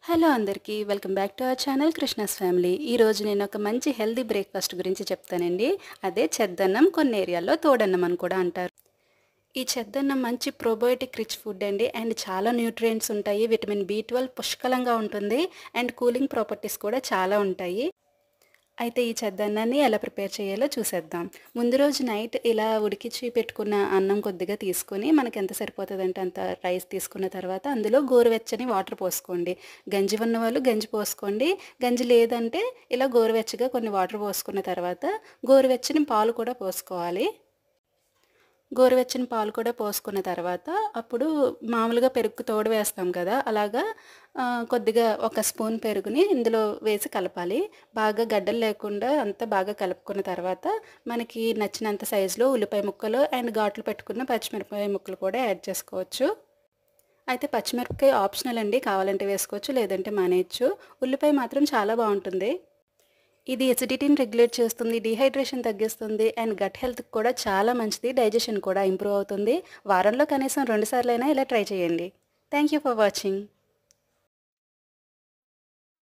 Hello అందరికీ welcome back to our channel Krishna's family. ఈరోజు నేను ఒక మంచి హెల్దీ బ్రేక్ఫాస్ట్ గురించి చెప్తానండి. అదే చెద్దన్నం, కొన్ని ఏరియాల్లో తోడన్నం అని కూడా అంటారు. ఈ చెద్దన్నం మంచి ప్రోబయోటిక్ రిచ్ ఫుడ్ అండి. అండ్ చాలా న్యూట్రియంట్స్ ఉంటాయి. విటమిన్ బి 12 పుష్కలంగా ఉంటుంది. అండ్ కూలింగ్ ప్రాపర్టీస్ కూడా చాలా ఉంటాయి. అయితే ఈ చెద్దన్నాన్ని ఎలా ప్రిపేర్ చేయాలో చూసేద్దాం. ముందు రోజు నైట్ ఇలా ఉడికించి పెట్టుకున్న అన్నం కొద్దిగా తీసుకొని, మనకి ఎంత సరిపోతుందంటే అంత రైస్ తీసుకున్న తర్వాత అందులో గోరువెచ్చని వాటర్ పోసుకోండి. గంజి ఉన్న వాళ్ళు గంజి పోసుకోండి. గంజి లేదంటే ఇలా గోరువెచ్చగా కొన్ని వాటర్ పోసుకున్న తర్వాత గోరువెచ్చని పాలు కూడా పోసుకోవాలి. గోరువెచ్చని పాలు కూడా పోసుకున్న తర్వాత అప్పుడు మామూలుగా పెరుగు తోడు వేస్తాం కదా, అలాగా కొద్దిగా ఒక స్పూన్ పెరుగుని ఇందులో వేసి కలపాలి. బాగా గడ్డలు లేకుండా అంతా బాగా కలుపుకున్న తర్వాత మనకి నచ్చినంత సైజులో ఉల్లిపాయ ముక్కలు అండ్ ఘాట్లు పెట్టుకున్న పచ్చిమిరపకాయ ముక్కలు కూడా యాడ్ చేసుకోవచ్చు. అయితే పచ్చిమిరపకాయ ఆప్షనల్ అండి, కావాలంటే వేసుకోవచ్చు, లేదంటే మానేయచ్చు. ఉల్లిపాయ మాత్రం చాలా బాగుంటుంది. ఇది ఎసిడిటీని రెగ్యులేట్ చేస్తుంది, డీహైడ్రేషన్ తగ్గిస్తుంది అండ్ గట్ హెల్త్కి కూడా చాలా మంచిది. డైజెషన్ కూడా ఇంప్రూవ్ అవుతుంది. వారంలో కనీసం 2 సార్లైనా ఇలా ట్రై చేయండి. Thank you for watching.